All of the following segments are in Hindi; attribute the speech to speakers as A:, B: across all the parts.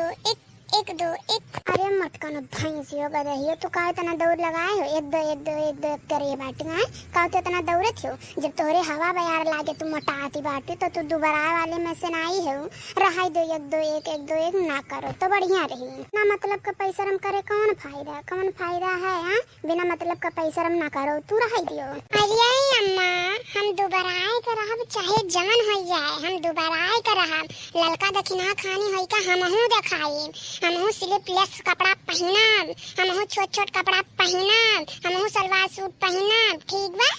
A: दो एक, एक दो एक। अरे मत कनो भैंसियो गदहियो, तू का इतना दौड़ लगाए हो? एक दो एक दो एक दो करे बाटी है का तो इतना दौड़त हो? जब तोहरे हवा बयार लागे तू मोटाती बाटी तो तू दोबारा वाले में से नहीं हो। रहाई दो एक दो एक ना करो तो बढ़िया रही ना। मतलब का पैसरम करे कौन फायदा है? हाँ बिना मतलब का पैसरम ना करो, तू रहाई दियो। अरे अम्मा हम दोबारा करब चाहे जवन हो जाए, हम दोबारा करब। ललका दक्षिणा खानी होई का हमहू देखाई, हमहू स्लीवलेस कपड़ा पहनब, हमहू छोट छोट कपड़ा पहनब, हमहू सलवार सूट पहनब, ठीक बा?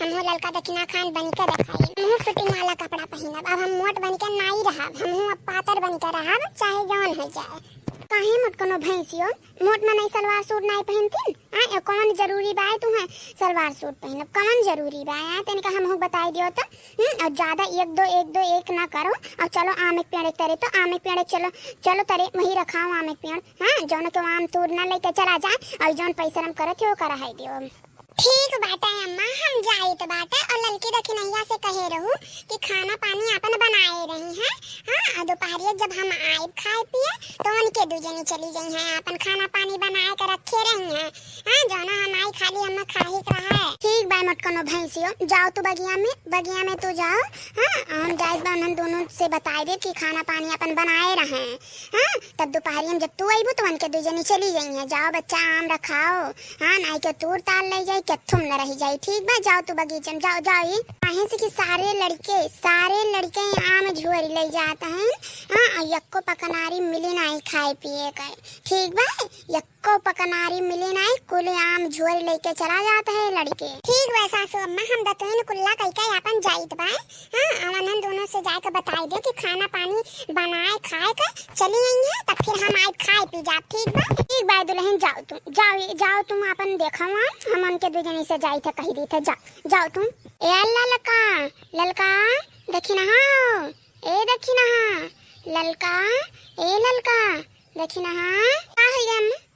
A: हमहू ललका दक्षिणा खान बन के देखाई, हमहू फिटिंग वाला कपड़ा पहनब। अब हम मोट बन के नहीं रहब, हमहू अब पातर बन के रहब चाहे जवन हो जाए। काहे मत कोनो भैंसियो, मोट में नहीं सलवार सूट नहीं पहनती? आ कौन जरूरी बा तुम्हें सलवार सूट पहनब? कौन जरूरी बा? तेन का हमहू बताई दियो तो। और ज्यादा एक दो एक ना करो। और चलो आम एक पेड़ करे तो आम एक पेड़ चलो चलो तरे वही रखाओ आम एक पेड़। हाँ जौन के आम तोड़ ना लेके चला जा और जौन पैसा हम करत हो करा है दियो। ठीक बाटे अम्मा हम जाई तो बाटे। और ललकी दखिनैया से कहे रहूं कि खाना पानी अपन बनाए रही हैं। हाँ और दोपहर जब हम आए खाए पिए तो उनके दूजनी चली गई हैं, अपन खाना पानी बनाए कर रखे रही हैं। हाँ जाना हम आई खाली हम खाही रहा है। ठीक बाय मत कनो भैंसियो, जाओ तू बगिया में तो जाओ। हाँ हम जाए हम दोनों से बताए दे कि खाना पानी अपन बनाए रहे। हाँ तब दोपहर में जब तू आईबू तो उनके दूजनी चली गई हैं। जाओ बच्चा आम रखाओ। हाँ नहीं के तूर ताल ले जाए तुम न रही जाए, ठीक बा? जाओ तू बगीचे में जाओ काहे से कि सारे लड़के आम झोरी ले जाते हैं। हाँ और यक्को पकनारी मिली नहीं खाए पिए का, ठीक बा? यक्को पकनारी मिली नहीं कुल आम झोरी लेके चला जाता है लड़के। ठीक बा सासू अम्मा हम दतोइन कुल्ला कइका अपन जाइत बा। हाँ अमन दोनों से जाके बताई दे कि खाना पानी बनाए खाए का चली आई है तब फिर हम आए खाए पी जा, ठीक बा? ठीक बा दुल्हन जाओ तुम अपन देखो हम उनके दूजनी से जाई थे कही दी थे। जाओ तुम। ए ललका देखी ना, ए देखी ना ललका, ए ललका देखी ना।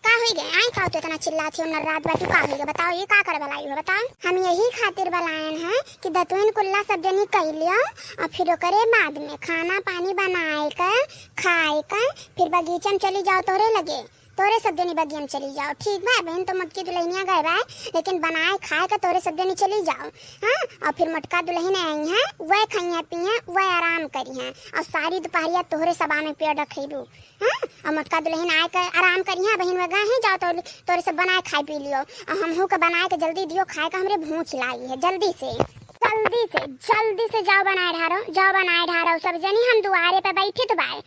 A: का हो गया आई खाओ तो इतना चिल्लाती हो न रात बाटी का हो गया? बताओ ये का कर बलाई हो? बताओ। हम यही खातिर बलायन है कि दतुन कुल्ला सब जनी कह लियो और फिर करे बाद में खाना पानी बनाए कर खाए कर फिर बगीचे में चली जाओ तोरे लगे, तोरे सब जनी बगिया में चली जाओ, ठीक बा? बहन तो मटकी दुल्हनिया गए बा लेकिन बनाए खाए का तोरे सब जनी चली जाओ। हाँ और फिर मटका दुल्हन आई है वह खाइया पिया वह आराम करी है और सारी दोपहरिया तोहरे सबा में पेड़ रखेबू। हाँ और मटका दुल्हन आए कर आराम करी है बहन वह है जाओ तोरे सब बनाए खाए पी लियो। और हमहू के बनाए के जल्दी दियो खाए का हमरे भूख लाई है। जल्दी से जाओ बनाए ढारो सब जनी। हम दुआरे पे बैठे तो बाय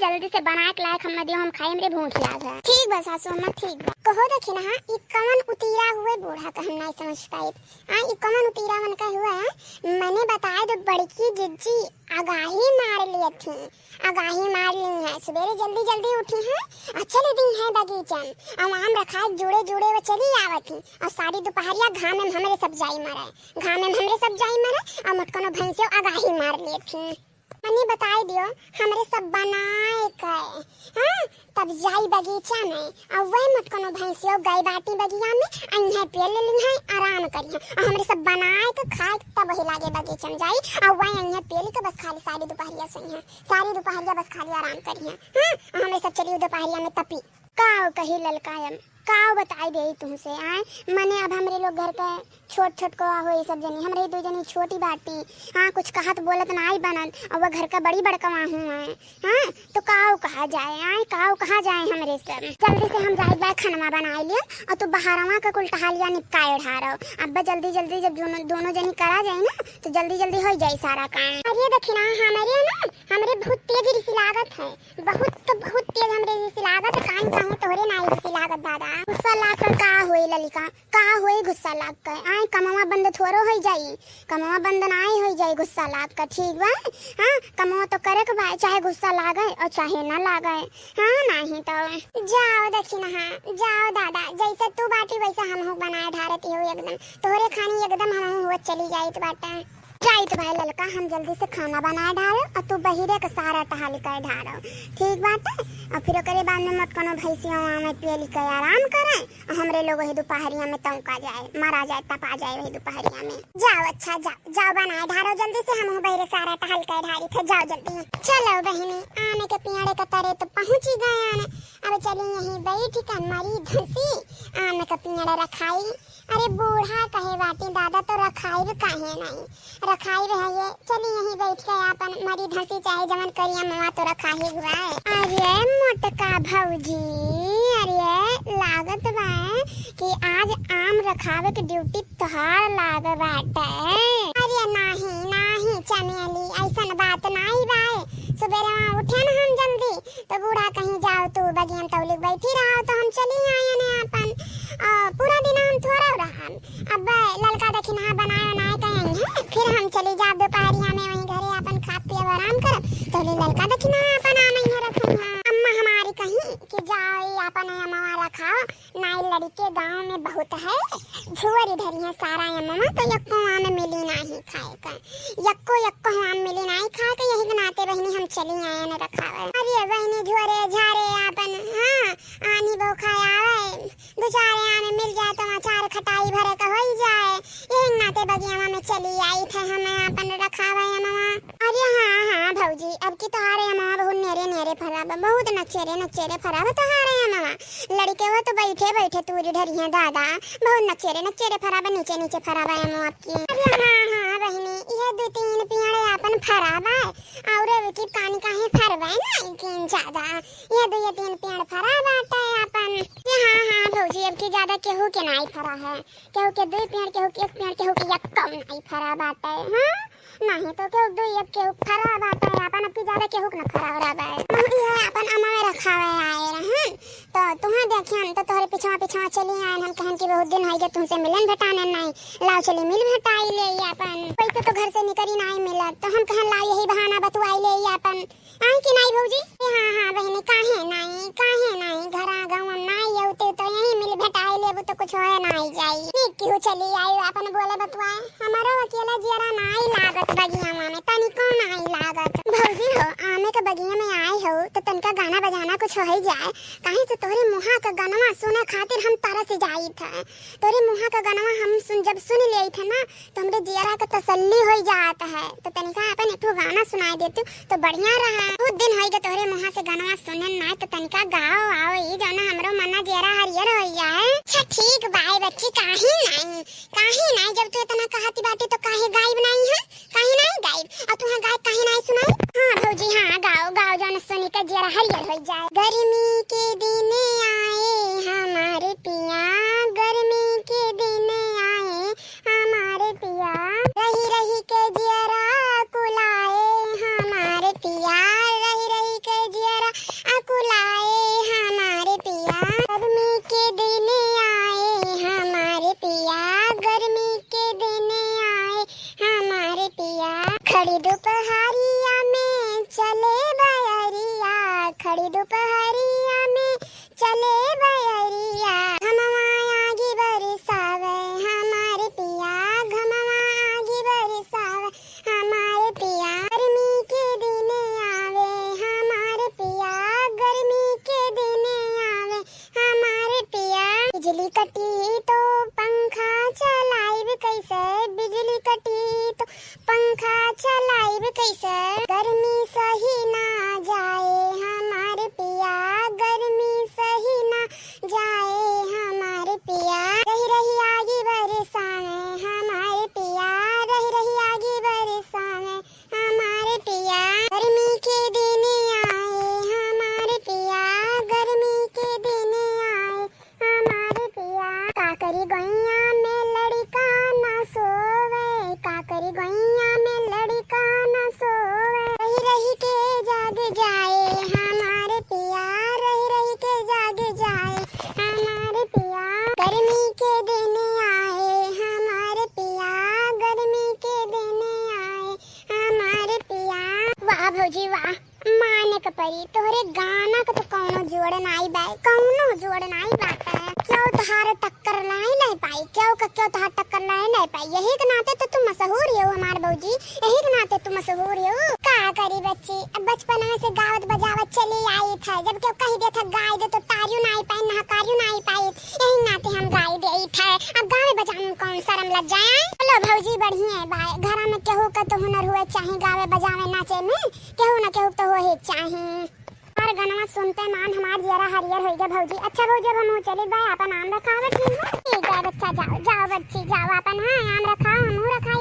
A: जल्दी से बनाए के लायक हम दियो हम खाए हमरे भूख लाग है। ठीक बा सासू अम्मा ठीक बा। कहो देखी ना ई कौन उतीरा हुए बूढ़ा का हम नहीं समझ पाए। ई कौन उतीरा मन का हुआ है? मैंने बताया तो बड़की जिज्जी आगाही मार ली थी, सवेरे जल्दी उठी है और चली दी है बगीचन और आम रखा जुड़े वो चली आवत थी और सारी दोपहरिया घाम में हमरे सब जाई मरे और मटकनो भैंसियों आगाही मार लिए थी। मनी बताई दियो हमरे सब बनाए गए। हाँ तब जाई बगीचा में और वही मटकनो भैंसियों गई बाटी बगिया में अइहे पेड़ ले ली है आराम करी और हमरे सब बनाए के खाए तब वही लागे बगीचा में जाई और वही अइहे पेड़ के बस खाली सारी दोपहरिया बस खाली आराम करी है। हाँ और हमरे सब चली दोपहरिया में तपी काव कही ललकायम काव बताई दे तुमसे। आए मने अब हमरे लोग घर के छोट को हो ये सब जनी हमरे दो जनी छोटी बाटी। हाँ कुछ कहत बोलत नहीं बनत और वह घर का बड़ी बड़कवा हूँ है। हाँ तो काव कहा जाए हमरे सब। जल्दी से हम जाए खाना बनाए लिए और तू बहारवा का कुल टहालिया निपटाए ढारो। अब जल्दी जब दोनों जनी करा जाए ना तो जल्दी हो जाए सारा काम। अरे देखना हमरे बहुत तेज ऋषि लागत है, बहुत तेज हमरे ऋषि लागत है। कान कहूँ तोहरे नाई ऋषि लागत दादा। गुस्सा लाग कर का होई ललिका, का होई गुस्सा लाग कर? आए कमवा बंद थोरो हो जाई, कमवा बंद नाई हो जाई गुस्सा लाग कर, ठीक बा? हाँ कमवा तो करे के बा चाहे गुस्सा लागे और चाहे ना लागे। हाँ नहीं तो जाओ दक्षिणा जाओ दादा जैसे तू बाटी वैसा हम बनाए ढारती हो एकदम तोहरे खानी एकदम हम हुआ चली जाई बाटा। जाई तो भाई ललका हम जल्दी से खाना बनाए ढारो और तू बहिरे का सारा टहाली कर ढारो, ठीक बात है। और फिर ओकरे बाद में मत कोनो भैंसिया में पियली के आराम करे और हमरे लोग वही दोपहरिया में तंका जाए, मारा जाए, तपा जाए वही दोपहरिया में। जाओ अच्छा जाओ जाओ बनाए ढारो जल्दी से, हम बहिरे सारा टहल कर ढारी थे, जाओ जल्दी। चलो बहनी आने के पियाड़े का तरे तो पहुँच ही गए आने, अब चली यहीं बैठी कर मरी धसी आने का पियाड़ा रखाई। अरे बूढ़ा कहे बाटी दादा तो रखाई भी काहे नहीं, रखाई रहे ये चली यहीं बैठ के अपन मरी धसी चाहे जमन करिया मवा तो रखा ही हुआ है। अरे मोटका भौजी, अरे लागत बा कि आज आम रखावे के ड्यूटी तोहार लाग बाटे। अरे नहीं नहीं चमेली ऐसा बात नहीं बाए, सुबह उठे ना हम जल्दी तो बूढ़ा कहीं जाओ तो बगियन तौलिक बैठी रहो तो हम चली आए ने अपन पूरा दिन हम थोड़ा रहा। अब ललका देखी नहा बनाए बनाए कहेंगे फिर हम चली जाओ दोपहरिया में वहीं घरे अपन खा पी आराम कर तो ललका देखी नहा अपन आना ही रखा। अम्मा हमारी कहीं कि जाओ अपन अम्मा रखाओ नाई लड़के गांव में बहुत है झुअर इधर है सारा अम्मा तो यक्को आम मिली नहीं खाए का, यक्को यक्को आम मिली नहीं खाए का, यही नाते बहनी हम चली आए ने रखा। अरे बहनी झुअरे झारे अपन हाँ आनी बो खाए आवे दो चार आम मिल जाए तो अचार खटाई भरे का हो जाए, यही नाते बगिया में चली आई थे हम अपन रखा हुआ मामा। अरे हाँ हाँ भौजी अब की तोहारे मामा बहुत नेरे नेरे फराब बहुत नचेरे नचेरे फराब तोहारे मामा, लड़के वो तो बैठे बैठे तूरी ढरिया दादा बहुत नचेरे नचेरे फराब नीचे नीचे फराब है मामा आपकी। अरे हाँ हाँ बहनी ये दो तीन पियाड़े अपन फराब है और की कानी काहे फरवे ना किन ज्यादा ये दो ये तीन पेड़ फराब आता है अपन। हाँ हाँ भौजी अब की ज्यादा केहू के नहीं फरा है, केहू के दो पेड़ केहू के एक पेड़ केहू के एक कम नहीं फराब आता है। हाँ नहीं तो केहू दो एक केहू फराब आता है अपन, अब की ज्यादा केहू के ना फराब है। ये अपन अम्मा में रखा हुआ आए रहन तो तुम्हें देखिए तो तोहरे पिछवा पिछवा चली आए हम कहन कि बहुत दिन हो गए तुमसे मिलन भेटाने नहीं, लाओ चली मिल भेटाई ले अपन, पैसे तो घर से निकली नहीं मिला तो हम कहन लाओ यही बहाना बतुआई ले अपन आई कि नहीं भौजी। हाँ हाँ बहनी काहे नहीं घरा गाँव में नहीं होते तो यही मिल भेटाई ले तो कुछ होए नहीं जाई क्यों चली आई अपन बोले बतुआए हमारा अकेला जियरा नहीं लागत बगिया में तनिको नहीं लागत। भौजी हो आमे के बगिया में आए हो तो तनका गाना बजाना कुछ हो ही जाए, कहीं से तोरे मुहा का गाना सुने खातिर हम तारा से जाई थे, तोरे मुहा का गाना हम जब सुन ले थे ना तो हमरे जियरा का तसल्ली हो जात है, तो तनिका अपन एक गाना सुनाई देती तो बढ़िया रहा। बहुत दिन हो गए तोरे मुहा से गाना सुने ना तो तनिका गाओ आओ ये जाना हमरो मना जियरा हरियर हो जाए। अच्छा ठीक बाय बच्ची काहे नहीं जब तू इतना कहती बाटी तो काहे गायब नहीं है, काहे नहीं गायब और तू गाय काहे नहीं सुनाई। हाँ भौजी हाँ गाओ गाओ जाना सुनी का जियरा हरियर हो जाए। गर्मी के दिन आए हमारे पिया, गर्मी के दिन आए हमारे पिया, रही रही के जियरा कुलाए हमारे पिया, रही रही के जियरा कुलाए हमारे पिया, गर्मी के दिन आए हमारे पिया, गर्मी के दिन आए हमारे पिया, खड़ी दोपहरिया में चले बयरिया, खड़ी दोपहरिया में चले बयरिया, घमवा आगी बरसावे हमारे पिया, घमवा आगी बरसावे हमारे पिया, गर्मी के दिन आवे हमारे पिया, गर्मी के दिन आवे हमारे पिया, बिजली कटी तो पंखा चलाइब कैसे, बिजली कटी तो पंखा चलाइब कैसे, गर्मी सही ना जाए हमारे पिया, गर्मी सही ना जाए हमारे पिया, रही रही आगी बरसाने हमारे पिया, रही रही आगी बरसाने हमारे पिया, गर्मी के दिन आए हमारे पिया, गर्मी के दिन आए हमारे पिया, काकरी गैया में लड़का ना सोवे, काकरी गैया में लड़का ना सोवे, रही रही के जाग जाए हमारे पिया, रही रही के जाग जाए हमारे पिया, गर्मी के दिन आए हमारे पिया, गर्मी के दिन आए हमारे पिया। वाह भौजी वाह माने का परी तोहरे गाना का तो कौनो जोड़ नहीं बा, कौनो जोड़ नहीं बात है, क्यों तोहार टक्कर नहीं ले पाई, क्यों तोहार टक्कर नहीं ले पाई, यही के नाते तो तुम मशहूर हो हमारे भौजी, यही के नाते तुम मशहूर हो। का करी बच्ची, अब बचपन में से गावत बजावत चली आई था, जब क्यों कही दे था गाय दे तो तारियो ना आई पाई ना कारियो ना आई पाई, यही नाते हम गाय दे था। अब गावे बजाने में कौन शर्म लग जाए। चलो भौजी बढ़िया है भाई, घर में केहू का तो हुनर हुए चाहे गावे बजावे नाचे में, केहू ना केहू तो हो ही चाहे। और गाना सुनते मान हमार जरा हरियर हो गया भौजी। अच्छा भौजी अब हम चले बाय, अपन नाम रखावत नहीं है। ठीक है बच्चा, जाओ जाओ बच्ची जाओ, अपन हाँ नाम रखाओ, हम रखा